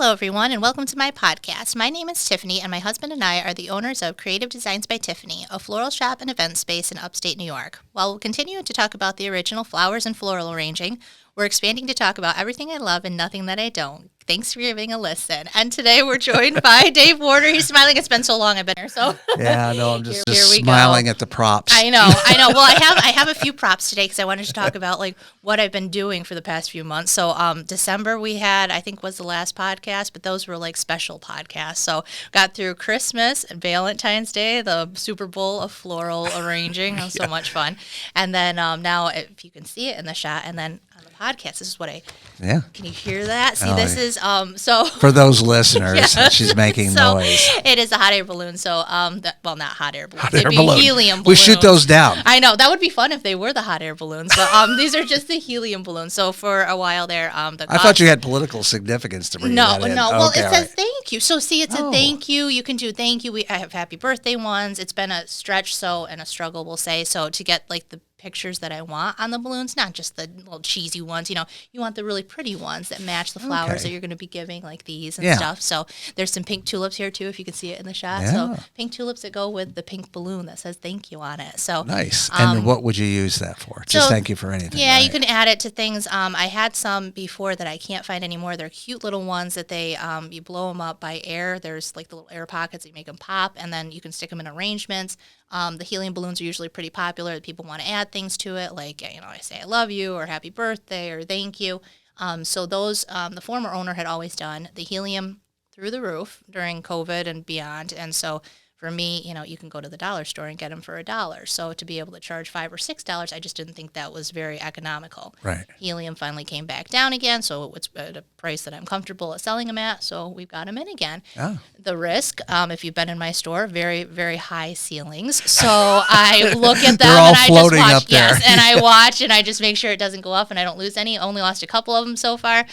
Hello, everyone, and welcome to my podcast. My name is Tiffany, and my husband and I are the owners of Creative Designs by Tiffany, a floral shop and event space in upstate New York. While we'll continue to talk about the original flowers and floral arranging, we're expanding to talk about everything I love and nothing that I don't. Thanks for giving a listen. And today we're joined by Dave Warder. He's smiling. It's been so long I've been here. So yeah, I know. I'm just here we smiling go. at the props. I know. Well, I have a few props today because I wanted to talk about like what I've been doing for the past few months. So December we had, I think was the last podcast, but those were like special podcasts. So got through Christmas and Valentine's Day, the Super Bowl of floral arranging. It was so much fun. And then now if you can see it in the shot, and then on the podcast, this is what can you hear that? See, this is so for those listeners, she's making noise. It is a hot air balloon. So not hot air balloons. It'd be balloon. helium balloons. We shoot those down. I know that would be fun if they were the hot air balloons, but these are just the helium balloons. So for a while there, I thought you had political significance to bring that in. No. Well, okay, it says thank you. So see, it's a thank you. You can do thank you. I have happy birthday ones. It's been a stretch, and a struggle, we'll say. So to get like the pictures that I want on the balloons, not just the little cheesy ones. You know, you want the really pretty ones that match the flowers that you're going to be giving, like these and stuff. So there's some pink tulips here too, if you can see it in the shot. Yeah. So pink tulips that go with the pink balloon that says thank you on it. So nice. And what would you use that for? Just thank you for anything. Yeah, right? you can add it to things. I had some before that I can't find anymore. They're cute little ones that they you blow them up by air. There's like the little air pockets that you make them pop, and then you can stick them in arrangements. The helium balloons are usually pretty popular. People want to add things to it, like, I say I love you or happy birthday or thank you. So those, the former owner had always done the helium through the roof during COVID and beyond. And so for me, you can go to the dollar store and get them for $1. So to be able to charge $5 or $6, I just didn't think that was very economical. Right. Helium finally came back down again, so it's at a price that I'm comfortable at selling them at. So we've got them in again. Oh. The risk, if you've been in my store, very, very high ceilings. So I look at them and I just watch. Up there. Yes, and I watch and I just make sure it doesn't go up and I don't lose any. Only lost a couple of them so far.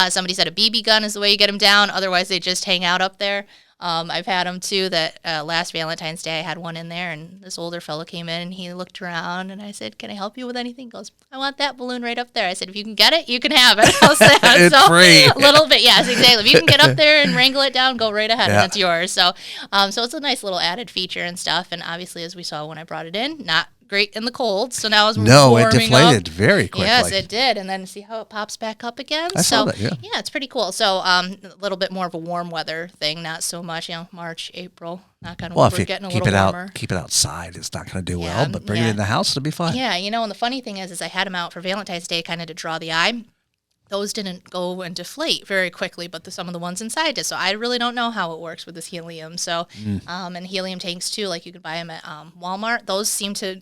Somebody said a BB gun is the way you get them down. Otherwise, they just hang out up there. I've had them too that last Valentine's Day I had one in there and this older fellow came in and he looked around and I said, can I help you with anything? He goes, I want that balloon right up there. I said, if you can get it, you can have it. It's free. A little bit, yes, exactly. If you can get up there and wrangle it down, go right ahead and it's yours. So it's a nice little added feature and stuff. And obviously, as we saw when I brought it in, not great in the cold, so now it's warming it deflated up very quickly. Yes, it did, and then see how it pops back up again. I saw that, yeah, it's pretty cool. So a little bit more of a warm weather thing, not so much, March, April. Not gonna. Well, if you getting a keep little it warmer. keep it outside, it's not going to do well. But bring it in the house, it'll be fine. Yeah, and the funny thing is I had them out for Valentine's Day, kind of to draw the eye. Those didn't go and deflate very quickly, but some of the ones inside did. So I really don't know how it works with this helium. So, and helium tanks too, like you could buy them at Walmart. Those seem to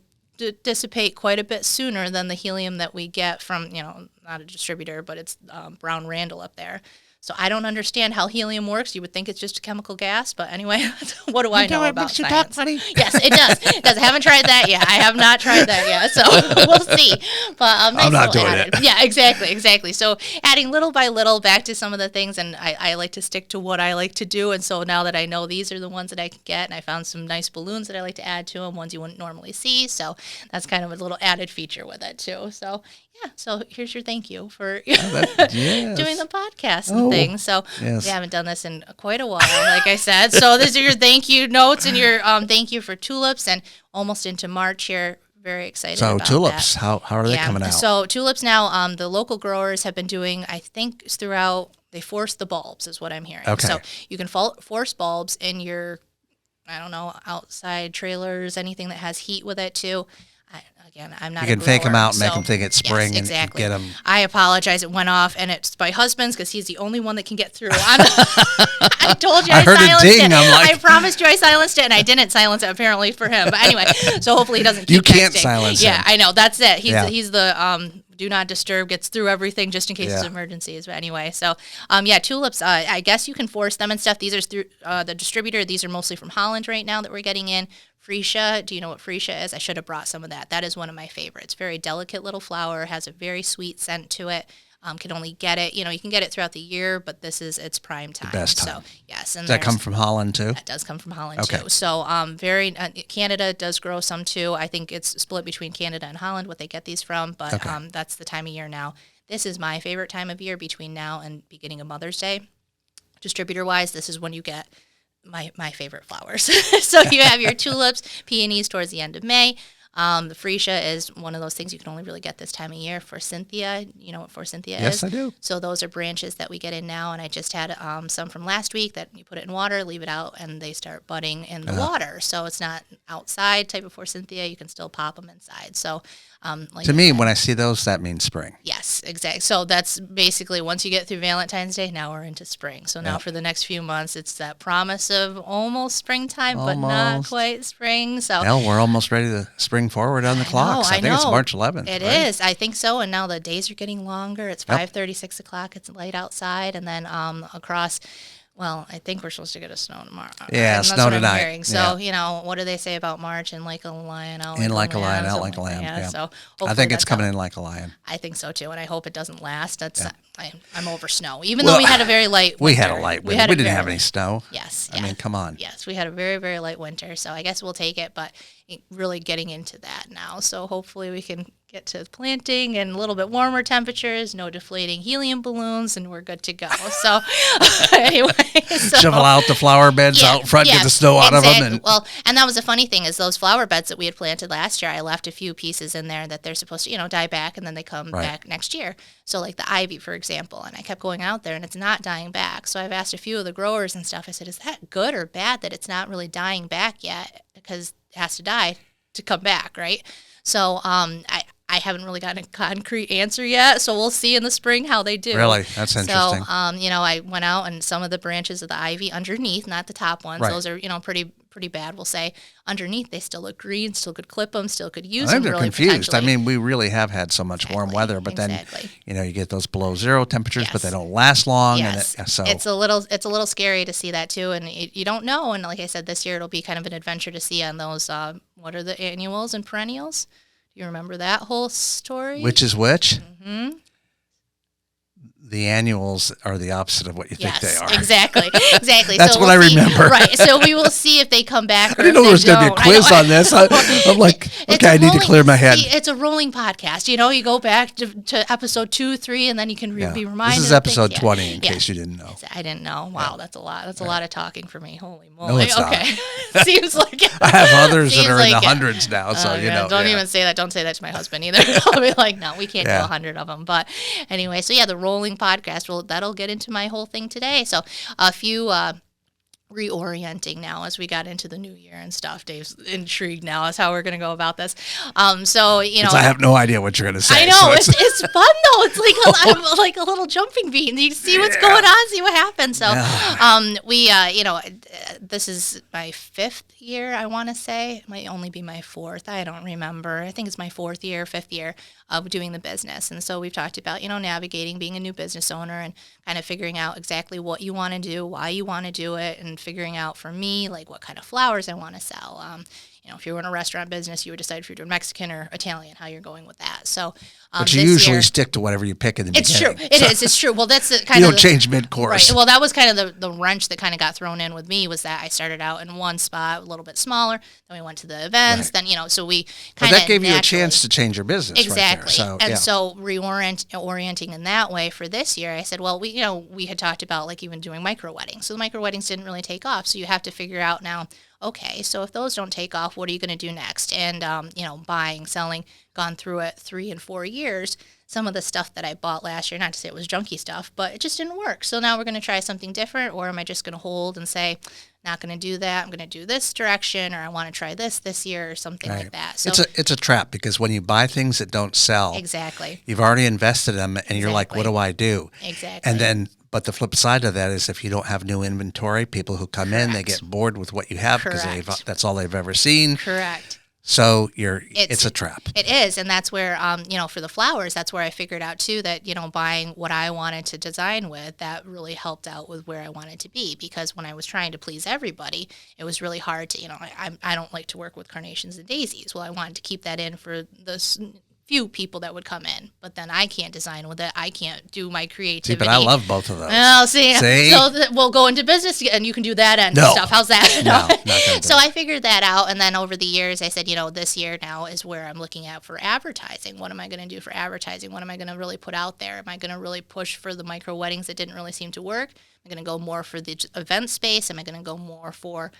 dissipate quite a bit sooner than the helium that we get from, not a distributor, but it's Brown Randall up there. So I don't understand how helium works. You would think it's just a chemical gas, but anyway, what do I know about science? Talk, buddy? Yes, it does. I haven't tried that yet. I have not tried that yet, so we'll see. But nice I'm not doing added. it. Yeah, exactly. So adding little by little back to some of the things, and I like to stick to what I like to do. And so now that I know these are the ones that I can get, and I found some nice balloons that I like to add to them, ones you wouldn't normally see. So that's kind of a little added feature with it too. So yeah, so here's your thank you for doing the podcast and things. So we haven't done this in quite a while, like I said. So these are your thank you notes and your thank you for tulips, and almost into March here. Very excited about tulips, that. how are they coming out? So tulips now, the local growers have been doing, I think throughout, they force the bulbs is what I'm hearing. Okay. So you can force bulbs in your, outside trailers, anything that has heat with it too. I'm not. You can fake them out and make them think it's spring, yes, exactly. And get them. I apologize. It went off, and it's my husband's because he's the only one that can get through. I told you I heard silenced a ding. it. I promised you I silenced it, and I didn't silence it apparently for him. But anyway, so hopefully he doesn't keep You can't texting. silence him. Yeah, I know. That's it. He's the do not disturb, gets through everything just in case it's emergencies. But anyway, so tulips, I guess you can force them and stuff. These are through the distributor. These are mostly from Holland right now that we're getting in. Freesia, do you know what freesia is? I should have brought some of that. That is one of my favorites. Very delicate little flower, has a very sweet scent to it. Can only get it, you can get it throughout the year, but this is its prime time. The best time. So, yes. And does that come from Holland too? That does come from Holland too. So Canada does grow some too. I think it's split between Canada and Holland, what they get these from, but that's the time of year now. This is my favorite time of year between now and beginning of Mother's Day. Distributor-wise, this is when you get my favorite flowers. So you have your tulips, peonies towards the end of May. The freesia is one of those things you can only really get this time of year. Forsythia, you know what forsythia is? Yes, I do. So those are branches that we get in now, and I just had some from last week that you put it in water, leave it out, and they start budding in the water. So it's not outside type of forsythia. You can still pop them inside. So like to me, when I see those, that means spring. yes, exactly. So that's basically once you get through Valentine's Day, now we're into spring. So now for the next few months, it's that promise of almost springtime, but not quite spring. So well, we're almost ready to spring forward on the clocks. I think it's March 11th. It right? is. I think so. And now the days are getting longer. It's 5:30, 6 o'clock. It's light outside. And then across, well, I think we're supposed to get a snow tomorrow. Yeah, that's snow what tonight. I'm hearing. So, you know, what do they say about March in like a lion, out In like like a lion, out something like a lamb. Yeah. So I think it's coming in like a lion. I think so too, and I hope it doesn't last. That's I'm over snow. Even though we had a very light winter. We had a light winter. We didn't have any snow. Yes. I mean, come on. Yes, we had a very, very light winter, so I guess we'll take it, but really getting into that now. So hopefully we can get to planting and a little bit warmer temperatures, no deflating helium balloons, and we're good to go. So anyway. Shovel out the flower beds out front, get the snow out of them. And that was the funny thing is those flower beds that we had planted last year, I left a few pieces in there that they're supposed to, you know, die back, and then they come back next year. So like the ivy, for example, and I kept going out there and it's not dying back. So I've asked a few of the growers and stuff, I said, is that good or bad that it's not really dying back yet? Because it has to die to come back, right? So I haven't really gotten a concrete answer yet, so we'll see in the spring how they do. Really? That's interesting. So, you know, I went out and some of the branches of the ivy underneath, not the top ones, those are, you know, pretty bad, we'll say. Underneath, they still look green, still could clip them, still could use them. I think they're confused. I mean, we really have had so much warm weather, but then, you know, you get those below zero temperatures, but they don't last long. Yes. And so it's a little scary to see that too, and you don't know. And like I said, this year it'll be kind of an adventure to see on those, what are the annuals and perennials? You remember that whole story? Which is which? Mm-hmm. The annuals are the opposite of what you think they are. Exactly. That's so what I remember. Right. So we will see if they come back. I didn't know there was going to be a quiz on this. I'm like, okay, I need to clear my head. It's a rolling podcast. You know, you go back to episode 2, 3, and then you can be reminded. This is episode 20, in case you didn't know. I didn't know. Wow, that's a lot. That's a lot of talking for me. Holy moly. No, it's okay. Seems like it. I have others that are in the hundreds now, so you know. Don't even say that. Don't say that to my husband either. I'll be like, no, we can't do 100 of them. But anyway, so the rolling podcast. Well, that'll get into my whole thing today. So a few reorienting now as we got into the new year and stuff. Dave's intrigued now as how we're going to go about this. So, you know. I have no idea what you're going to say. I know. So it's fun, though. It's like I'm like a little jumping beat. And you see what's going on, see what happens. So we, you know, this is my 5th year, I want to say. It might only be my 4th. I don't remember. I think it's my 4th year, 5th year of doing the business. And so we've talked about, you know, navigating, being a new business owner and kind of figuring out exactly what you want to do, why you want to do it, and figuring out for me, like what kind of flowers I want to sell. You know, if you're in a restaurant business, you would decide if you're doing Mexican or Italian, how you're going with that. So, but you usually stick to whatever you pick in the beginning. It's true. It's true. Well, that's the kind of. You don't change mid-course. Right. Well, that was kind of the wrench that kind of got thrown in with me was that I started out in one spot, a little bit smaller. Then we went to the events. Then, you know, so we kind of. But that gave you a chance to change your business. Exactly. Right there. So reorienting in that way for this year, I said, well, we had talked about like even doing micro weddings. So the micro weddings didn't really take off. So you have to figure out now, okay, so if those don't take off, what are you going to do next? And, you know, buying, selling, gone through it 3 and 4 years. Some of the stuff that I bought last year, not to say it was junky stuff, but it just didn't work. So now we're going to try something different, or am I just going to hold and say, not going to do that, I'm going to do this direction, or I want to try this year, or something like that. So it's a trap, because when you buy things that don't sell, exactly, you've already invested them, and you're like, what do I do? Exactly. And then, but the flip side of that is if you don't have new inventory, people who come in, they get bored with what you have because that's all they've ever seen. Correct. So it's a trap. It is, and that's where, you know, for the flowers, that's where I figured out too that, you know, buying what I wanted to design with, that really helped out with where I wanted to be. Because when I was trying to please everybody, it was really hard to, you know, I don't like to work with carnations and daisies. Well, I wanted to keep that in for this few people that would come in, but then I can't design with it. I can't do my creativity. See, but I love both of those. Oh, see? So we'll go into business and you can do that end stuff. How's that? No, not gonna do So I figured that out, and then over the years, I said, this year now is where I'm looking at for advertising. What am I going to do for advertising? What am I going to really put out there? Am I going to really push for the micro weddings that didn't really seem to work? Am I going to go more for the event space? Am I going to go more for,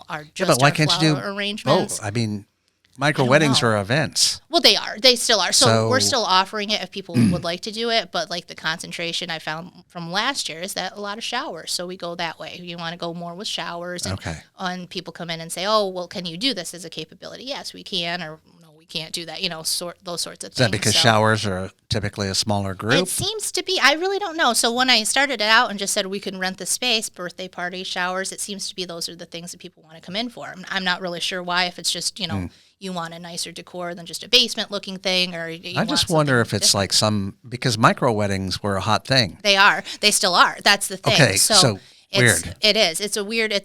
our flower arrangements? Oh, I mean, micro weddings are events. Well, they are. They still are. So we're still offering it if people would like to do it. But like the concentration I found from last year is that a lot of showers. So we go that way. You want to go more with showers. And people come in and say, oh, well, can you do this as a capability? Yes, we can. Or no, we can't do that. Those sorts of things. Is that because showers are typically a smaller group? It seems to be. I really don't know. So when I started it out and just said we can rent the space, birthday parties, showers, it seems to be those are the things that people want to come in for. I'm not really sure why, if it's just, you want a nicer decor than just a basement-looking thing, or I just wonder if it's like because micro weddings were a hot thing. They are. They still are. That's the thing. Okay, so weird. It is. It's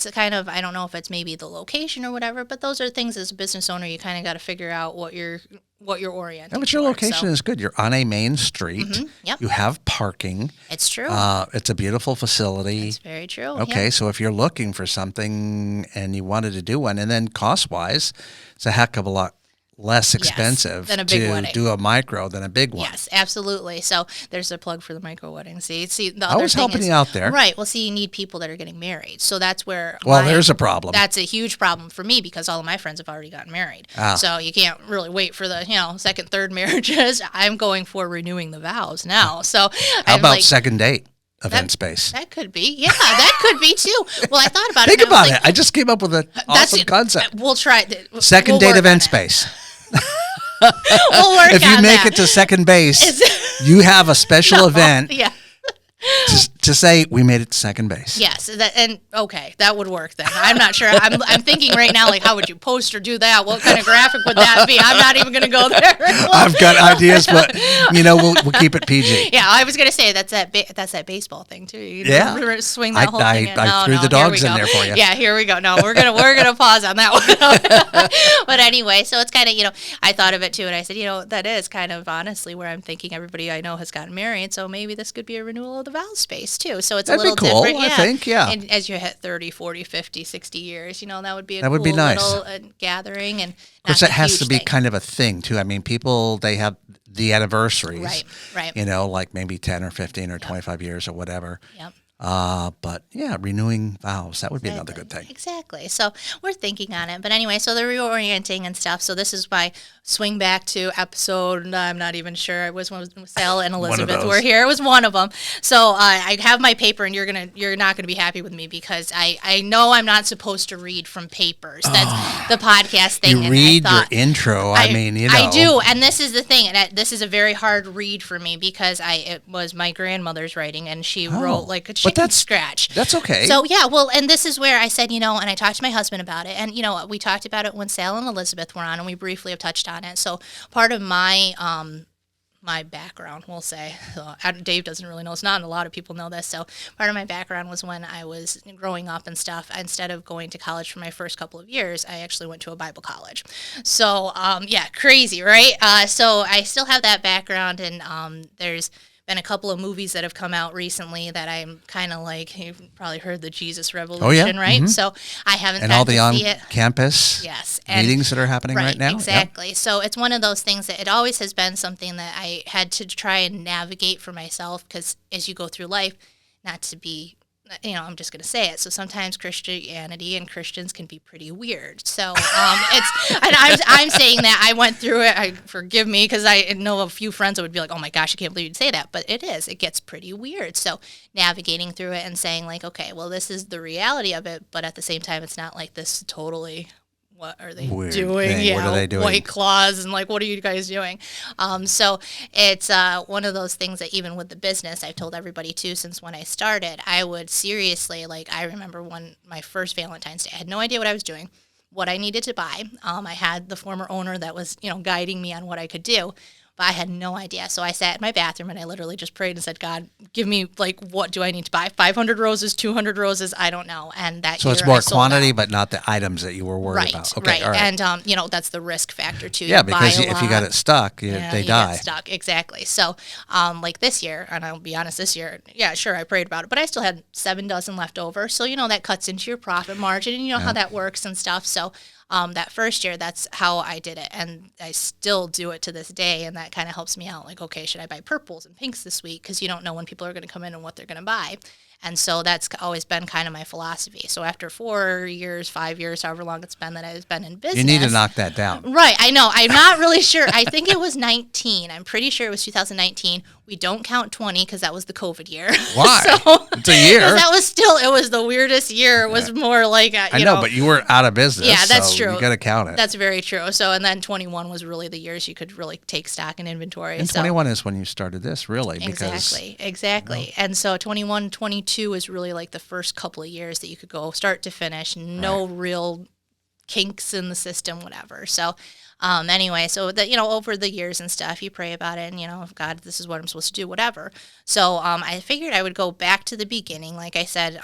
a kind of, I don't know if it's maybe the location or whatever, but those are things as a business owner you kind of got to figure out what you're oriented. No, but your location is good. You're on a main street. Mm-hmm, yep. You have parking. It's true. It's a beautiful facility. It's very true. Okay, yep. So if you're looking for something and you wanted to do one, and then cost-wise, it's a heck of a lot less expensive than a big to wedding. Do a micro than a big one. Yes, absolutely. So there's a plug for the micro wedding. See, the I other was thing helping is, you out there. Right. Well, see, you need people that are getting married. So that's where. Well, there's a problem. That's a huge problem for me because all of my friends have already gotten married. So you can't really wait for the second, third marriages. I'm going for renewing the vows now. So how about second date? Event space. That could be. Yeah, that could be too. Well, I thought about it. Think about it. I just came up with an awesome concept. We'll try. Second date event space. We'll work if you make it to second base, you have a special event. Yeah. To say we made it to second base. Yes, that would work then. I'm not sure. I'm thinking right now, like, how would you post or do that? What kind of graphic would that be? I'm not even going to go there. I've got ideas, but we'll keep it PG. Yeah, I was going to say that's that baseball thing too. You swing that whole thing. I threw the dogs in there for you. Yeah, here we go. No, we're gonna pause on that one. But anyway, so it's kind of I thought of it too, and I said that is kind of honestly where I'm thinking everybody I know has gotten married, so maybe this could be a renewal of the vow space too. So it's That'd a little be cool, different. I think, yeah. And as you hit 30, 40, 50, 60 years, that would be would be nice. Little gathering. And of course, that has to be kind of a thing too. I mean, people, they have the anniversaries. Right. Like maybe 10 or 15 or 25 years or whatever. Yep. But yeah, renewing vows, that would be another good thing. Exactly. So we're thinking on it. But anyway, so the reorienting and stuff. So this is my swing back to episode, I'm not even sure. It was when Sal and Elizabeth were here. It was one of them. So I have my paper, and you're not gonna be happy with me because I know I'm not supposed to read from papers. That's the podcast thing. You read your intro. I do, and this is the thing. And this is a very hard read for me because it was my grandmother's writing, and she wrote like a chicken scratch. That's okay. So yeah, well, and this is where I said, and I talked to my husband about it, and we talked about it when Sal and Elizabeth were on, and we briefly have touched on it. So part of my my background, we'll say, Dave doesn't really know. It's not a lot of people know this. So part of my background was when I was growing up and stuff. Instead of going to college for my first couple of years, I actually went to a Bible college. So crazy, right? So I still have that background, and there's been a couple of movies that have come out recently that I'm kind of like, you've probably heard the Jesus Revolution, right? Mm-hmm. So I haven't and all the on-campus meetings that are happening right now. Exactly. Yep. So it's one of those things that it always has been something that I had to try and navigate for myself because as you go through life, not to be, I'm just going to say it. So sometimes Christianity and Christians can be pretty weird. So I'm saying that I went through it. Forgive me because I know a few friends that would be like, oh my gosh, I can't believe you'd say that. But it gets pretty weird. So navigating through it and saying like, okay, well, this is the reality of it. But at the same time, it's not like this totally, what are they weird doing? Thing. Yeah, what are they doing? White claws and like, what are you guys doing? So it's one of those things that even with the business, I've told everybody too, since when I started, I would seriously, like, I remember my first Valentine's Day, I had no idea what I was doing, what I needed to buy. I had the former owner that was, guiding me on what I could do. but I had no idea. So I sat in my bathroom and I literally just prayed and said, God, give me, like, what do I need to buy? 500 roses, 200 roses? I don't know. And that So year it's more I sold quantity, out. but not the items that you were worried about. Okay, all right. And, that's the risk factor too. Yeah, You because buy a if you lot. got it stuck, they You die. get stuck. Exactly. So, like this year, and I'll be honest, this year, yeah, sure, I prayed about it, but I still had 7 dozen left over. So, that cuts into your profit margin, and you know how that works and stuff. So, that first year, that's how I did it. And I still do it to this day. And that kind of helps me out. Like, okay, should I buy purples and pinks this week? Because you don't know when people are going to come in and what they're going to buy. And so that's always been kind of my philosophy. So after 4 years, 5 years, however long it's been that I've been in business. You need to knock that down. Right. I know. I'm not really sure. I think it was 19. I'm pretty sure it was 2019. We don't count 20 because that was the COVID year. Why? So, it's a year. That was still, it was the weirdest year. It was more like, I know, but you were out of business. Yeah, that's so true. You got to count it. That's very true. So, and then 21 was really the years you could really take stock and inventory. And 21 is when you started this, really. Exactly. And so 21, 22 is really like the first couple of years that you could go start to finish. No real kinks in the system, whatever. So, anyway, so that, over the years and stuff, you pray about it and, God, this is what I'm supposed to do, whatever. So, I figured I would go back to the beginning. Like I said,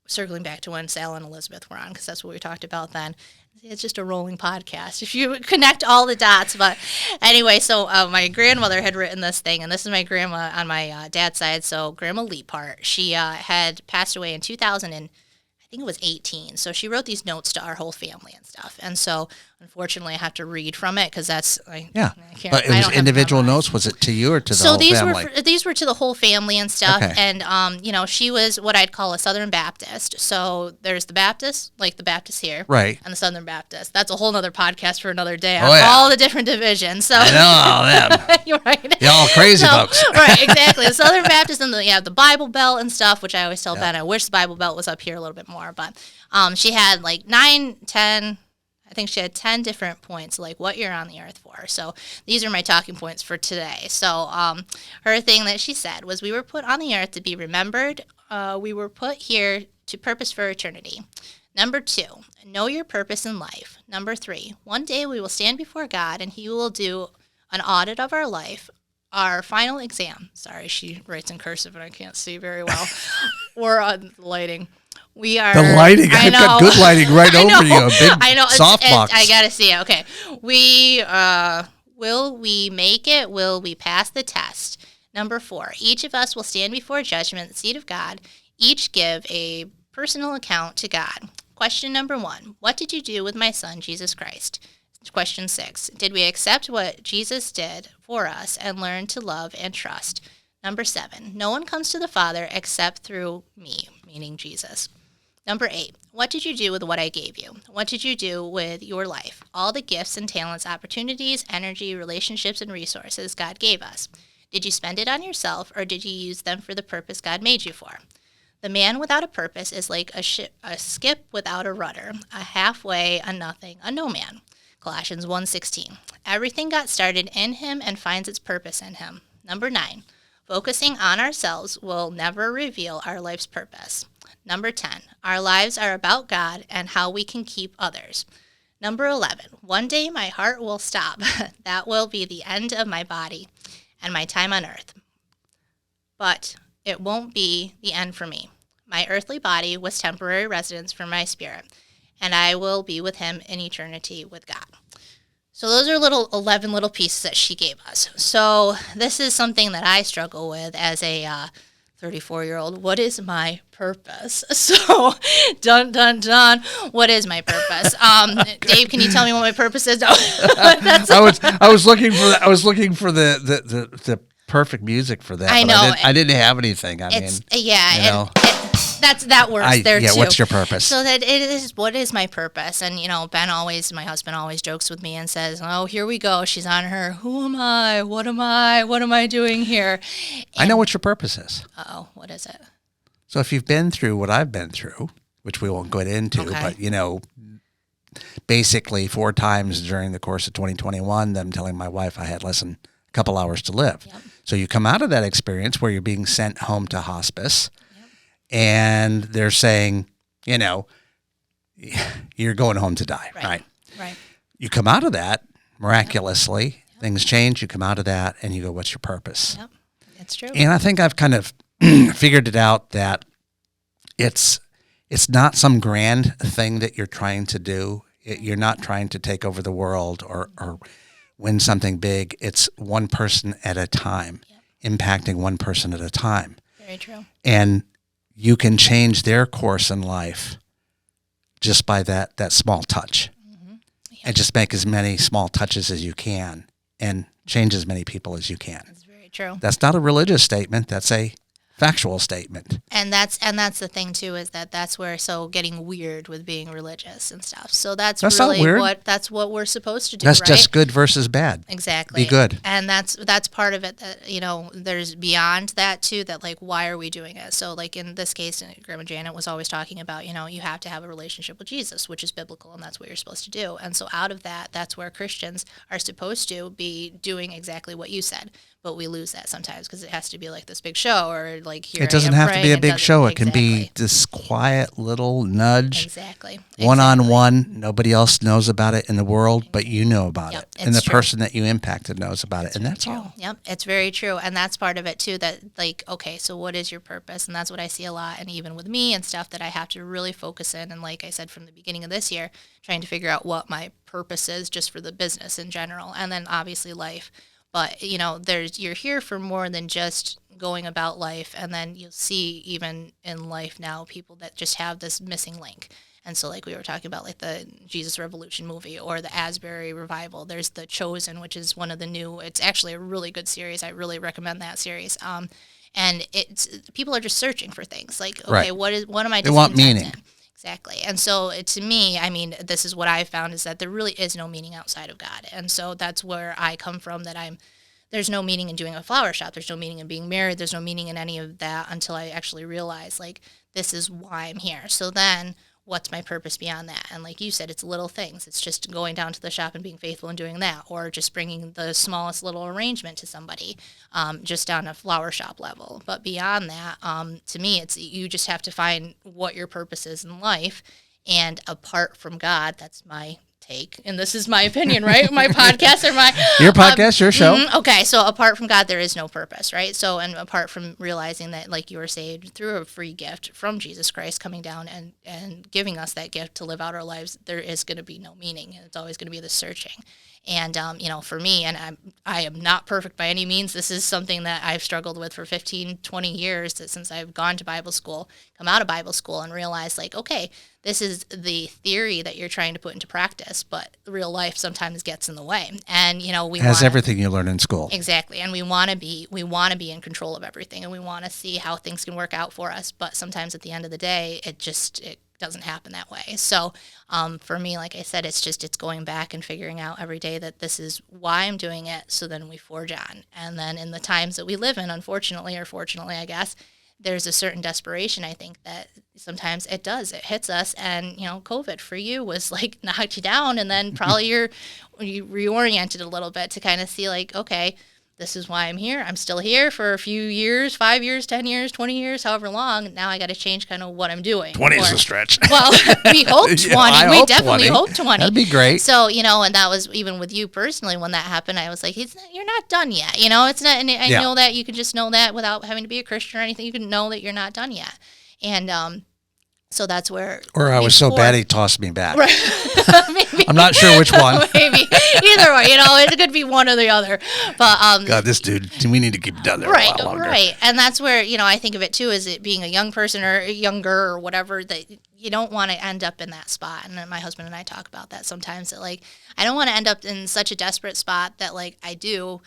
circling back to when Sal and Elizabeth were on, because that's what we talked about then. It's just a rolling podcast if you connect all the dots. But anyway, so my grandmother had written this thing, and this is my grandma on my dad's side, so Grandma Leapart. She had passed away in 2000 and I think it was 18. So she wrote these notes to our whole family and stuff. And so, unfortunately, I have to read from it because that's I can't. But it was individual notes. Was it to you or to the whole family? So these were to the whole family and stuff. Okay. And she was what I'd call a Southern Baptist. So there's the Baptist, like the Baptist here, right, and the Southern Baptist. That's a whole other podcast for another day. All the different divisions. So I know all them. You're right. Y'all crazy folks. Right, exactly. The Southern Baptist and the Bible Belt and stuff, which I always tell Ben, I wish the Bible Belt was up here a little bit more. But she had like 9, 10. I think she had 10 different points, like what you're on the earth for. So these are my talking points for today. So her thing that she said was, we were put on the earth to be remembered. We were put here to purpose for eternity. Number 2, know your purpose in life. Number 3, one day we will stand before God and he will do an audit of our life. Our final exam. Sorry, she writes in cursive and I can't see very well. Or on lighting. We are the lighting. I've got good lighting right over you. A big softbox. I gotta see it. Okay. Will we make it? Will we pass the test? Number 4. Each of us will stand before judgment, the seat of God. Each give a personal account to God. Question number 1. What did you do with my son, Jesus Christ? Question 6. Did we accept what Jesus did for us and learn to love and trust? Number 7. No one comes to the Father except through me, meaning Jesus. Number 8, what did you do with what I gave you? What did you do with your life? All the gifts and talents, opportunities, energy, relationships, and resources God gave us. Did you spend it on yourself, or did you use them for the purpose God made you for? The man without a purpose is like a skip without a rudder, a halfway, a nothing, a no man. Colossians 1:16. Everything got started in him and finds its purpose in him. Number 9, focusing on ourselves will never reveal our life's purpose. Number 10, our lives are about God and how we can keep others. Number 11, one day my heart will stop. That will be the end of my body and my time on earth. But it won't be the end for me. My earthly body was temporary residence for my spirit, and I will be with him in eternity with God. So those are 11 little pieces that she gave us. So this is something that I struggle with as a 34-year-old. What is my purpose? So, dun, dun, dun. What is my purpose? Dave, can you tell me what my purpose is? No. I was looking for the perfect music for that. I know. I didn't have anything. That works there too. Yeah, what's your purpose? So that it is, what is my purpose? And Ben my husband always jokes with me and says, "Oh, here we go. She's on her. Who am I? What am I? What am I doing here?" And, I know what your purpose is. What is it? So if you've been through what I've been through, which we won't go into, okay. But basically 4 times during the course of 2021, them telling my wife I had less than a couple hours to live. Yep. So you come out of that experience where you're being sent home to hospice. And they're saying, you're going home to die, right? Right. You come out of that miraculously, Things change, you come out of that, and you go, what's your purpose? Yep, it's true. And I think I've kind of figured it out that it's not some grand thing that you're trying to do. You're not trying to take over the world or win something big. It's one person at a time, impacting one person at a time. Very true. And you can change their course in life just by that small touch. Mm-hmm. Yep. And just make as many small touches as you can and change as many people as you can. That's very true. That's not a religious statement. That's a factual statement. And that's the thing too, is that's where getting weird with being religious and stuff. So that's really not weird. That's what we're supposed to do. That's right? just good versus bad. Exactly. Be good. And that's part of it that, there's beyond that too, that like, why are we doing it? So like in this case, Grandma Janet was always talking about, you have to have a relationship with Jesus, which is biblical, and that's what you're supposed to do. And so out of that's where Christians are supposed to be doing exactly what you said. But we lose that sometimes because it has to be like this big show, or like here. It doesn't have to be a big show. It can be this quiet little nudge. Exactly. One-on-one. Nobody else knows about it in the world, but you know about it. And the true. person that you impacted knows about it. And that's all. Yep. It's very true. And that's part of it too, that like, okay, so what is your purpose? And that's what I see a lot. And even with me and stuff, that I have to really focus in. And like I said, from the beginning of this year, trying to figure out what my purpose is just for the business in general. And then obviously life. But, you're here for more than just going about life. And then you'll see even in life now people that just have this missing link. And so like we were talking about like the Jesus Revolution movie or the Asbury Revival. There's The Chosen, which is one of the new, it's actually a really good series. I really recommend that series. And people are just searching for things like, okay, right. what am I They want meaning. Exactly. And so to me, I mean, this is what I found, is that there really is no meaning outside of God. And so that's where I come from, that there's no meaning in doing a flower shop. There's no meaning in being married. There's no meaning in any of that until I actually realize, like, this is why I'm here. So then what's my purpose beyond that? And like you said, it's little things. It's just going down to the shop and being faithful and doing that, or just bringing the smallest little arrangement to somebody, just down a flower shop level. But beyond that, to me, it's you just have to find what your purpose is in life. And apart from God, that's my take, and this is my opinion, right? My podcast or your podcast, your show. Okay, so apart from God, there is no purpose, right? So, and apart from realizing that, like, you were saved through a free gift from Jesus Christ coming down and giving us that gift to live out our lives, there is going to be no meaning, and it's always going to be the searching. And, for me, and I am not perfect by any means. This is something that I've struggled with for 15, 20 years, that since I've gone to Bible school, come out of Bible school and realized, like, okay, this is the theory that you're trying to put into practice, but real life sometimes gets in the way. And, as everything you learn in school. Exactly. And we want to be in control of everything, and we want to see how things can work out for us. But sometimes at the end of the day, it doesn't happen that way. So for me, like I said, it's going back and figuring out every day that this is why I'm doing it. So then we forge on. And then in the times that we live in, unfortunately or fortunately, I guess, there's a certain desperation, I think, that sometimes it hits us. And, COVID for you was like knocked you down, and then probably you reoriented a little bit to kind of see, like, okay, this is why I'm here. I'm still here for a few years, 5 years, 10 years, 20 years, however long. Now I got to change kind of what I'm doing. 20 is a stretch. Well, we hope 20. We definitely hope 20. That'd be great. So, and that was even with you personally, when that happened, I was like, you're not done yet. It's not, and I know that you can just know that without having to be a Christian or anything. You can know that you're not done yet. And, so that's where... Or I was so bad he tossed me back. Right. Maybe. I'm not sure which one. Maybe. Either way, it could be one or the other. But God, this dude, we need to keep it down there a while longer. Right. And that's where, I think of it too, is it being a young person or younger or whatever, that you don't want to end up in that spot. And my husband and I talk about that sometimes, that, like, I don't want to end up in such a desperate spot that, like, I do.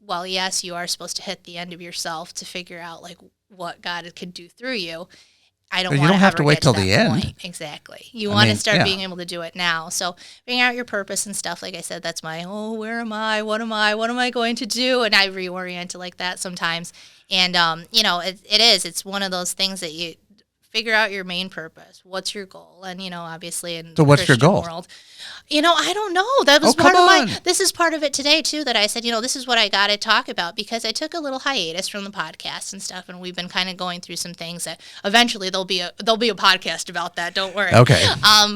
Well, yes, you are supposed to hit the end of yourself to figure out, like, what God could do through you. I don't want to You don't have to wait till the end. Point. Exactly. You want to start being able to do it now. So figuring out your purpose and stuff, like I said, that's my, where am I? What am I going to do? And I reorient it like that sometimes. And, it's one of those things that figure out your main purpose. What's your goal? And, obviously in So the what's your Christian goal? world, I don't know. That was come part of on. this is part of it today too, that I said, this is what I got to talk about, because I took a little hiatus from the podcast and stuff. And we've been kind of going through some things that eventually there'll be a podcast about that. Don't worry. Okay.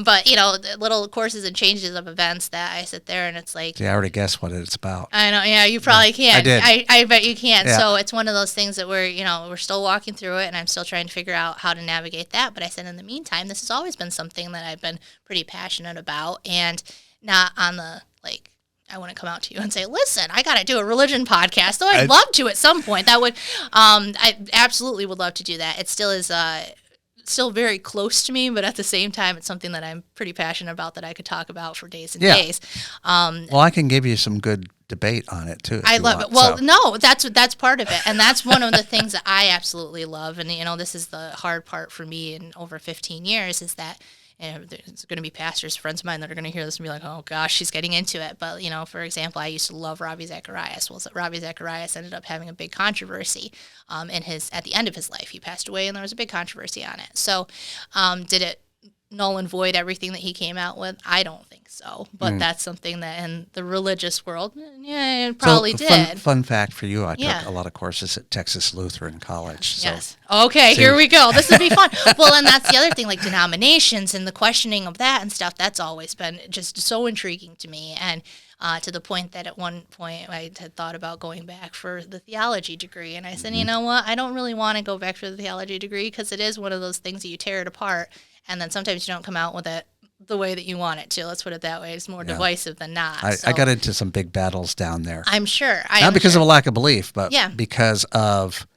But the little courses and changes of events that I sit there and it's like, See, I already guessed what it's about. I know. Yeah, you probably can. I did. I bet you can. Yeah. So it's one of those things that we're still walking through it, and I'm still trying to figure out how to navigate that. But I said, in the meantime, this has always been something that I've been pretty passionate about, and not on the I want to come out to you and say, listen, I got to do a religion podcast. Though I'd love to at some point. That would, I absolutely would love to do that. It still is. Still very close to me, but at the same time, it's something that I'm pretty passionate about that I could talk about for days and days. Well, I can give you some good debate on it too. I love it. Well, no, that's part of it, and that's one of the things that I absolutely love. And this is the hard part for me in over 15 years is that. And there's going to be pastors, friends of mine, that are going to hear this and be like, oh, gosh, she's getting into it. But, for example, I used to love Ravi Zacharias. Well, Ravi Zacharias ended up having a big controversy at the end of his life. He passed away, and there was a big controversy on it. So did it null and void everything that he came out with? I don't think so. But that's something that in the religious world, it probably did. Fun fact for you, I took a lot of courses at Texas Lutheran College. So. Yes. Okay, here we go. This would be fun. Well, and that's the other thing, like denominations and the questioning of that and stuff, that's always been just so intriguing to me. And to the point that at one point I had thought about going back for the theology degree. And I said, you know what? I don't really want to go back for the theology degree because it is one of those things that you tear it apart. And then sometimes you don't come out with it the way that you want it to. Let's put it that way. It's more divisive than not. I got into some big battles down there. I'm sure. Not because of a lack of belief, but because of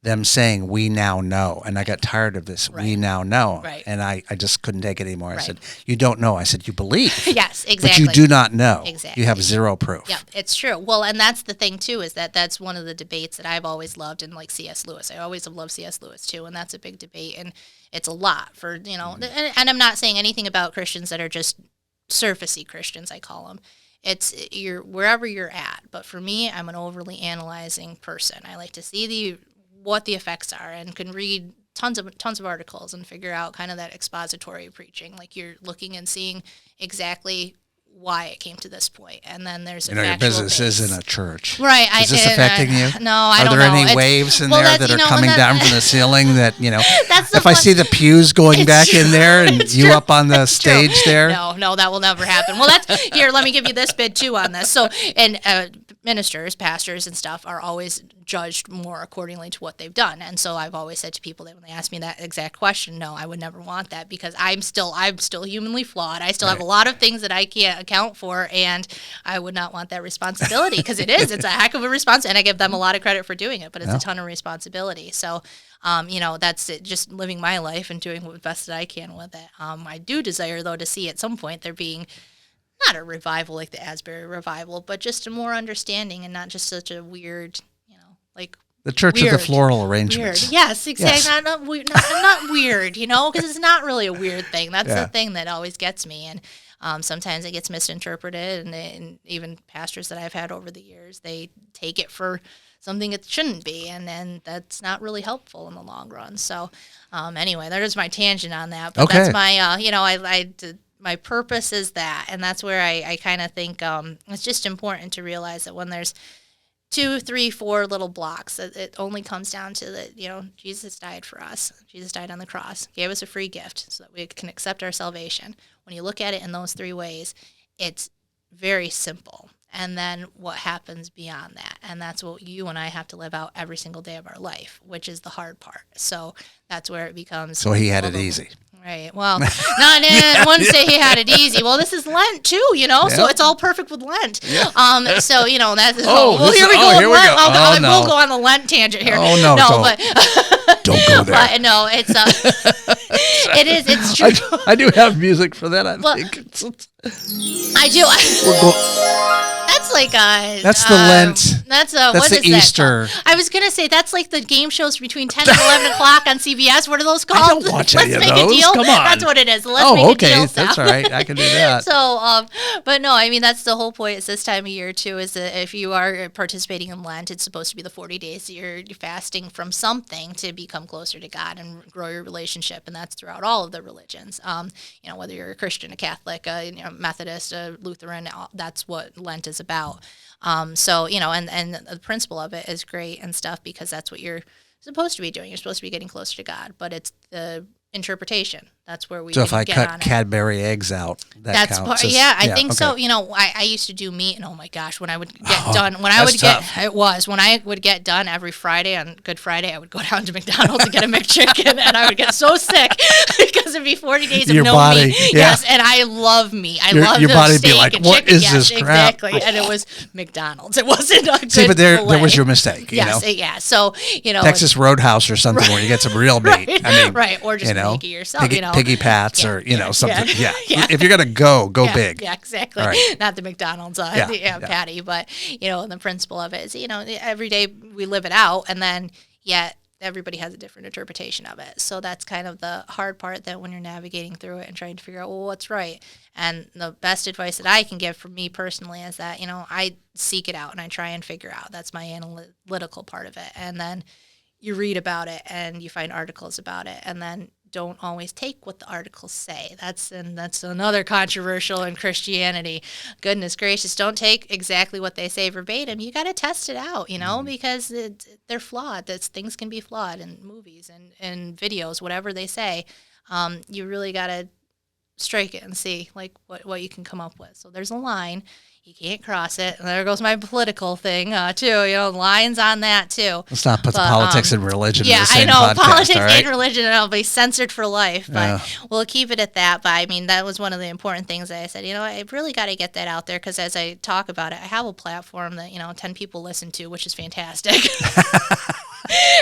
them saying, we now know. And I got tired of this, we now know. Right. And I just couldn't take it anymore. I said, you don't know. I said, you believe. Yes, exactly. But you do not know. Exactly. You have zero proof. Yeah, it's true. Well, and that's the thing, too, is that's one of the debates that I've always loved, and like C.S. Lewis. I always have loved C.S. Lewis, too, and that's a big debate. And it's a lot for, and I'm not saying anything about Christians that are just surfacey Christians, I call them. It's wherever you're at. But for me, I'm an overly analyzing person. I like to see what the effects are and can read tons of articles and figure out kind of that expository preaching. Like you're looking and seeing exactly why it came to this point, and then there's a your business isn't a church, right? Is this affecting you? No, I don't know. Are there any waves in there that are coming down from the ceiling that if I see the pews going back in there and you up on the stage there? No, that will never happen. Well, that's here. Let me give you this bid too on this. So, and ministers, pastors, and stuff are always judged more accordingly to what they've done. And so I've always said to people that when they ask me that exact question, no, I would never want that because I'm still humanly flawed. I still have a lot of things that I can't account for, and I would not want that responsibility because it's a heck of a responsibility, and I give them a lot of credit for doing it, but it's a ton of responsibility. So, that's it, just living my life and doing what best that I can with it. I do desire, though, to see at some point there being not a revival like the Asbury revival, but just a more understanding and not just such a weird, like the Church of the Floral Arrangements. Weird. Yes, exactly. Yes. Not weird, because it's not really a weird thing. That's the thing that always gets me. And sometimes it gets misinterpreted, and even pastors that I've had over the years, they take it for something it shouldn't be, and that's not really helpful in the long run. So anyway, there's my tangent on that. But that's my, my purpose is that, and that's where I kind of think it's just important to realize that when there's 2, 3, 4 little blocks, it only comes down to that, Jesus died for us. Jesus died on the cross, gave us a free gift so that we can accept our salvation. When you look at it in those 3 ways, it's very simple. And then what happens beyond that? And that's what you and I have to live out every single day of our life, which is the hard part. So that's where it becomes. So he had it easy. Right. Well, I wouldn't say he had it easy. Well, this is Lent too, so it's all perfect with Lent. Yeah. So that's. Here we go. Here we go. We'll go on the Lent tangent here. Oh no! But don't go there. But no, it's it is. It's true. I do have music for that. I think I do. That's like that's the Lent. That's That's what the is Easter. that called? I was gonna say that's like the game shows between 10 and 11 o'clock on CBS. What are those called? I don't watch any of Let's make those. a deal. Come on. That's what it is. Let's make a Okay. deal. That's all right. I can do that. So, but no, I mean that's the whole point. It's this time of year too. Is that if you are participating in Lent, it's supposed to be the 40 days that you're fasting from something to become closer to God and grow your relationship, and that's throughout all of the religions. Whether you're a Christian, a Catholic, Methodist, a Lutheran, that's what Lent is about. And the principle of it is great and stuff because that's what you're supposed to be doing. You're supposed to be getting closer to God, but it's the interpretation. That's where we So if I get cut on it. Cadbury eggs out, that's Part, as, I think so. okay. I used to do meat, and oh my gosh, when I would get done, when I would get done every Friday on Good Friday, I would go down to McDonald's and get a McChicken, and I would get so sick because it'd be 40 days of Your no body, meat. yeah. Yes, and I love meat. I love your the body steak be like, and what chicken. is Yes, this crap? exactly, and it was McDonald's. It wasn't a good See, but there filet. was your mistake. Yes, you know? So Texas Roadhouse or something where you get some real meat. Right, I mean, right, or just make it yourself. Piggy Pats or something. Yeah. Yeah. If you're gonna go big. Yeah, exactly. Right. Not the McDonald's patty, but the principle of it is every day we live it out, and then yet everybody has a different interpretation of it. So that's kind of the hard part that when you're navigating through it and trying to figure out what's right. And the best advice that I can give for me personally is that I seek it out and I try and figure out. That's my analytical part of it, and then you read about it and you find articles about it, and then don't always take what the articles say. That's another controversial in Christianity. Goodness gracious, don't take exactly what they say verbatim. You got to test it out, because they're flawed. Things can be flawed in movies and videos, whatever they say. You really got to strike it and see like what you can come up with. So there's a line. You can't cross it. And there goes my political thing, too. Lines on that, too. Let's not put the politics and religion in the I same know. podcast, Politics all right? and religion, and I'll be censored for life. But we'll keep it at that. But, I mean, that was one of the important things that I said, I really got to get that out there because as I talk about it, I have a platform that, 10 people listen to, which is fantastic.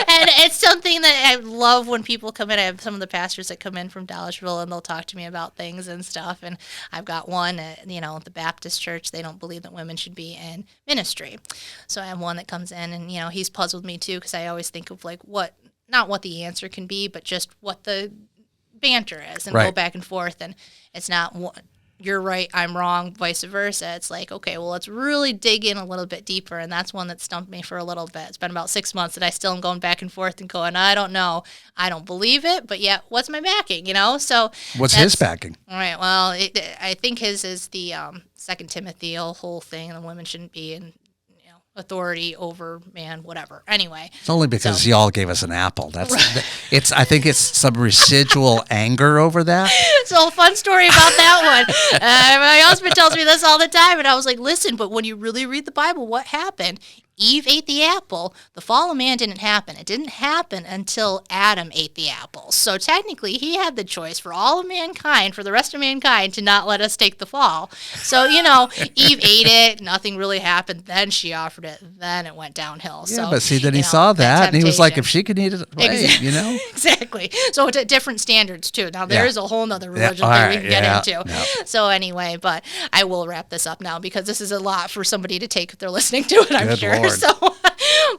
And it's something that I love when people come in. I have some of the pastors that come in from Dallarsville, and they'll talk to me about things and stuff. And I've got one at, the Baptist church. They don't believe that women should be in ministry. So I have one that comes in, and, he's puzzled me, too, because I always think of, like, not what the answer can be, but just what the banter is and go back and forth. And it's not you're right, I'm wrong, vice versa. It's like, okay, well, let's really dig in a little bit deeper. And that's one that stumped me for a little bit. It's been about 6 months that I still am going back and forth and going, I don't know. I don't believe it, but yet what's my backing, So what's his backing? All right, well, I think his is the 2 Timothy whole thing. The women shouldn't be in authority over man, whatever. Anyway, it's only because y'all gave us an apple. That's I think it's some residual anger over that. So a fun story about that one. My husband tells me this all the time, and I was like, listen, but when you really read the Bible, what happened? Eve ate the apple. The fall of man didn't happen. It didn't happen until Adam ate the apple. So technically, he had the choice for all of mankind, for the rest of mankind, to not let us take the fall. So, Eve ate it. Nothing really happened. Then she offered it. Then it went downhill. Yeah, so, but see, then he saw that, and he was like, if she can eat it, Exactly. So to different standards, too. Now, there is a whole other religion thing we can get into. No. So anyway, but I will wrap this up now because this is a lot for somebody to take if they're listening to it, I'm sure. Lord. So,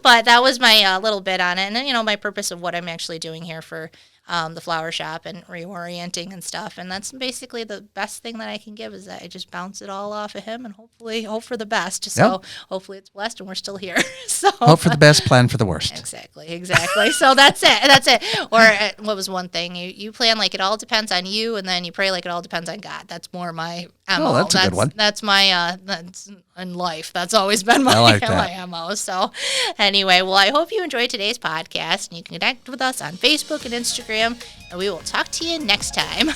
but that was my little bit on it. And then, my purpose of what I'm actually doing here for the flower shop and reorienting and stuff. And that's basically the best thing that I can give is that I just bounce it all off of him and hopefully hope for the best. So hopefully it's blessed and we're still here. So hope for the best, plan for the worst. Exactly. So that's it. Or what was one thing? You plan like it all depends on you, and then you pray like it all depends on God. That's more my MO. Oh, that's a good one. That's my that's in life. That's always been my, my MO. So anyway, well, I hope you enjoyed today's podcast, and you can connect with us on Facebook and Instagram, and we will talk to you next time.